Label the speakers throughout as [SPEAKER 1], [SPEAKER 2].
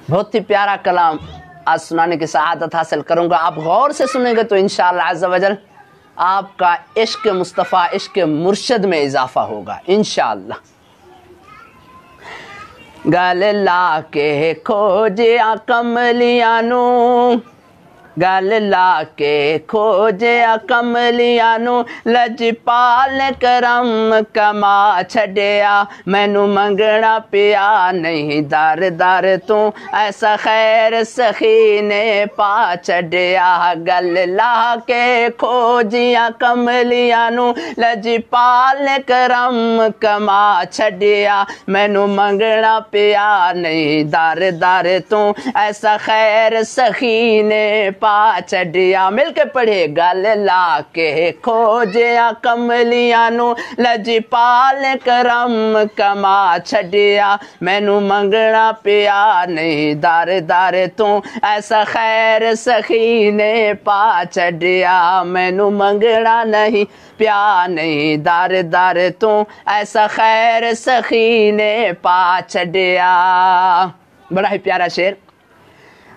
[SPEAKER 1] बहुत ही प्यारा कलाम आज सुनाने की सआदत हासिल करूंगा। आप गौर से सुनेंगे तो इंशाअल्लाह अज़्ज़ा वजल आपका इश्क मुस्तफ़ा, इश्क मुर्शद में इजाफा होगा इंशाअल्लाह। गल ला के खोजिया कमलिया नू, गल ला के खोजिया कमलिया नू, लजपाल करम कमा छड़िया, मैनू मंगना पिया नहीं दर दर तू, ऐसा खैर सखी ने पा छड़िया। गल ला के खोजिया कमलिया नू, लजपाल करम कमा छड़िया, मैनू मंगना पिया नहीं दर दर तू, ऐसा खैर सखी ने पा छड़िया। मिलके पढ़े। गल ला के खोजिया कमलिया नू, लजपाल करम कमा छड़िया, मैनू मंगना पिया नहीं दर दर तू, ऐसा खैर सखी ने पा छड़िया, मैनू मंगना नहीं पिया नहीं दर दर तू, ऐसा खैर सखी ने पा छड़िया। बड़ा ही प्यारा शेर।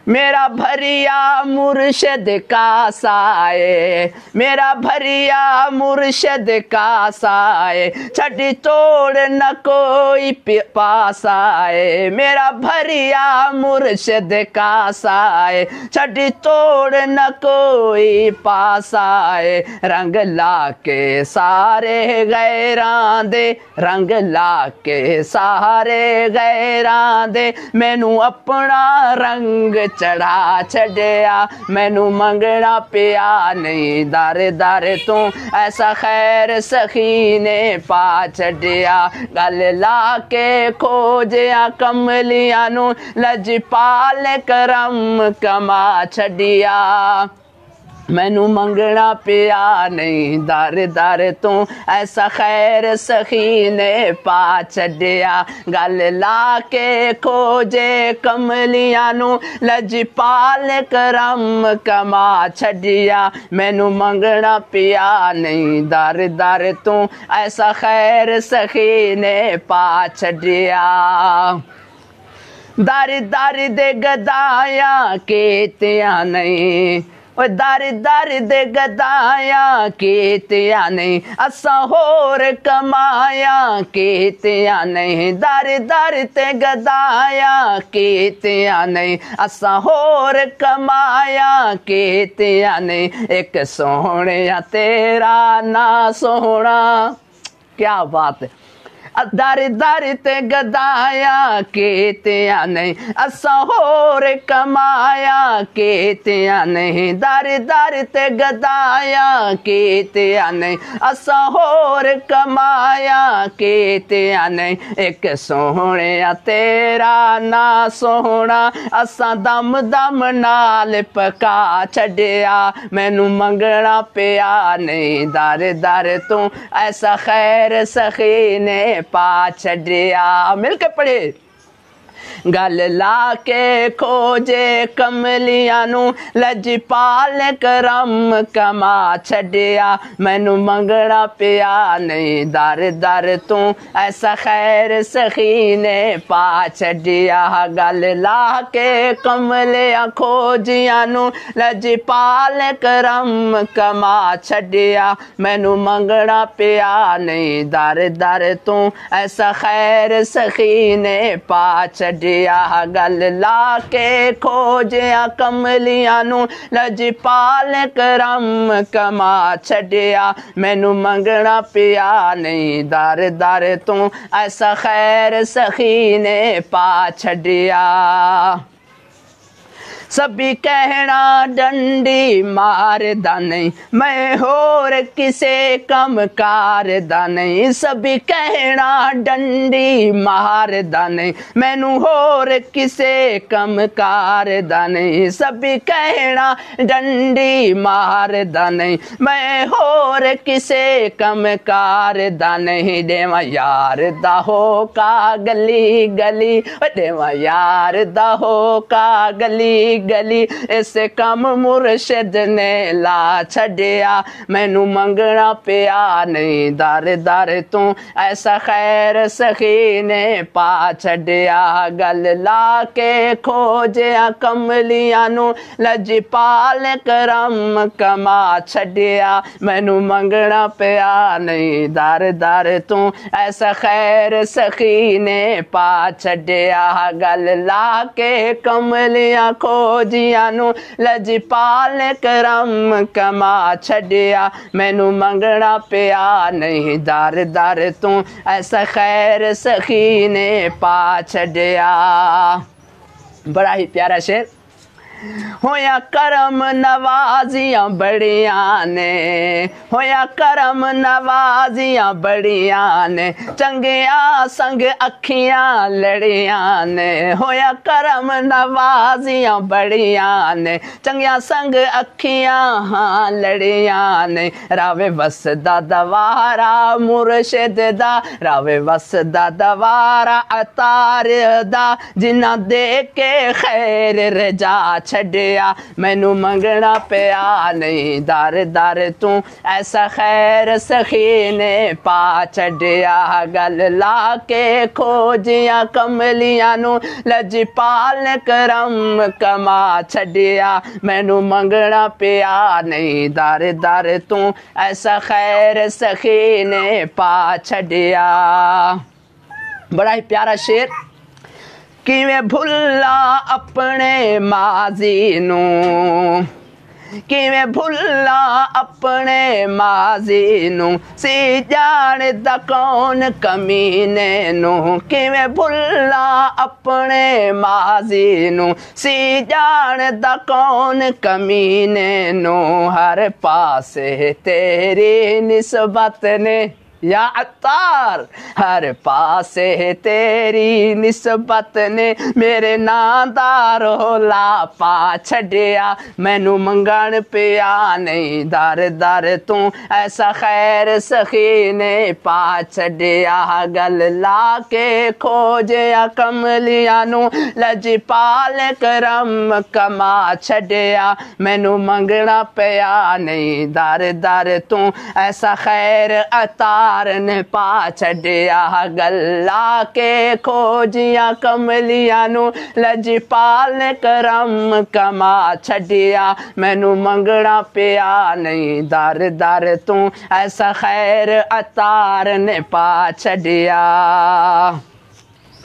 [SPEAKER 1] मेरा भरिया मुर्शद का साए, मेरा भरिया मुर्शद का साए, छड़ी तोड़ न कोई पास आए, मेरा भरिया मुर्शद का साए, छड़ी तोड़ न कोई पास आए, रंग ला के सारे गैरां दे, रंग ला के सारे गैरां दे, मैनू अपना रंग चढ़ा छड़िया, मैनू मंगना पिया नहीं दर दर तू, ऐसा खैर सखी ने पा छड़िया। गल ला के खोजिया कमलिया नू, लजपाल करम कमा छड़िया, मैनू मंगना पिया नहीं दर दर तू, ऐसा खैर सखी ने पा छड़िया। गल ला के खोजे कमलिया नू, लजपाल करम कमा छड़िया, मैनू मंगना पिया नहीं दर दर तू, ऐसा खैर सखी ने पा छड़िया। दर दर दे गदाया केतिया नहीं, दर दर दे गदाया केतिया नहीं, असा होर कमाया केतिया नहीं, दर दर ते गदाया केतिया नहीं, असा होर कमाया केतिया नहीं, एक सोहने तेरा ना सोहना। क्या बात है। दर दर ते गदाया केतिया नहीं, असा होर कमाया केतिया नहीं, दर दर ते गदाया केतिया नहीं, असा होर कमाया केतिया नहीं, एक सोहने तेरा ना सोहना, असा दम दम नाल पका छड़िया, मैनू मंगना पिया नहीं दर दर तू, ऐसा खैर सखी ने पा छड़िया। मिलके पढ़े। गल ला के खोजे कमलिया नू, लजपाल करम कमा छड़िया, मैनू मंगना पिया नहीं दर दर तू, ऐसा खैर सखी ने पा छड़िया। गल ला के कमलिया खोजिया नू, लजपाल करम कमा छड़िया, मैनू मंगना पिया नहीं दर दर तू, ऐसा खैर सखी ने पा छड़िया। गल ला के खोजिया कमलिया नू, लजपाल करम कमा छड़िया, मैनू मंगना पिया नहीं दर दर तू, ऐसा खैर सखी ने पा छड़िया। सभी कहना डंडी मार दा नहीं, मैं होर किसे कम कार दा नहीं, सभी कहना डंडी मार दा नहीं, मैनू होर किसे कम कार दा नहीं, सभी कहना डंडी मार दा नहीं, मैं होर किसे कम कार दा नहीं, देवा यार दा हो का गली गली, देवा यार दा हो का गली गली इस कम मुर्शिद ने ला छड़िया मैनू मंगना पिया नहीं दर दर तू ऐसा खैर सखी ने पा छड़िया गल ला के खोजिया कमलियां नू लजपाल करम कमा छड़िया मैनू मंगना पिया नहीं दर दर तू ऐसा खैर सखी ने पा छड़िया गल ला के कमलियां खोजियां नू लजपाल करम कमा छड़िया मैनू मंगना पिया नहीं दर दर तू ऐसा खैर सखी ने पा छड़िया। बड़ा ही प्यारा शेर। होया करम नवाजियां बड़ियां ने होया करम नवाजियां बड़ियां ने चंगिया संग अखियां लड़ियां ने होया करम नवाजियां बड़ियां ने चंगिया संग अखियां हाँ लड़ियां ने रावे वसदा दवारा मुर्शिद दा रावे वसदा दवारा अतार दा जिन्ना दे के खैर रजा छड़िया मैनू मंगना पिया नहीं दर दर तू ऐसा खैर सखी ने पा छड़िया गल ला के खोजिया कमलियां नू लजपाल करम कमा छड़िया मैनू मंगना पिया नहीं दर दर तू ऐसा खैर सखी ने पा छड़िया। बड़ा ही प्यारा शेर। किवें भुल्ला अपने माजी नू किवें भुल्ला अपने माजी नू सी जानदा कौन कमीने नू किवें भुल्ला अपने माजी नू सी जानदा कौन कमीने नू हर पासे तेरी निस्बत ने या अत्तार हर पासे तेरी निस्बत ने मेरे नां दा रोला पा छड़िया मैनू मंगण पिया नहीं दर दर तू ऐसा खैर सखी ने पा छड़िया गल ला के खोजिया कमलियां नू लजपाल करम कमा छड़िया मैनू मंगना पिया नहीं दर दर तू ऐसा खैर अतार ने पा छड़िया गल्ला के खोजिया कमलियां नू लजपाल करम कमा छड़िया मैनू मंगना पिया नहीं दर दर तू ऐसा खैर अतार ने पा छड़िया।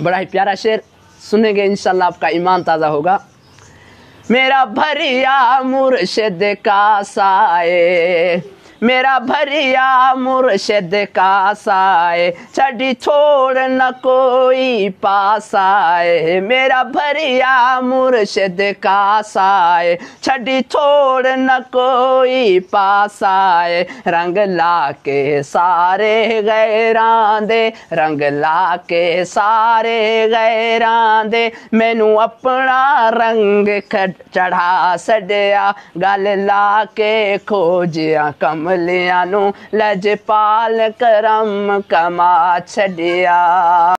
[SPEAKER 1] बड़ा ही प्यारा शेर। सुनेंगे इंशाल्लाह आपका ईमान ताज़ा होगा। मेरा भरिया मुर्शिद का साए मेरा भरिया मुर्शिद का साए छड़ी छोड़ न कोई पास आए मेरा भरिया मुर्शिद का साए छड़ी छोड़ न कोई पास आए रंग ला के सारे गैरां दे रंग ला के सारे गैरां दे मैनू अपना रंग चढ़ा छड़िया गल ला के खोजिया कमलियां नू लजपाल करम कमा छड़िया।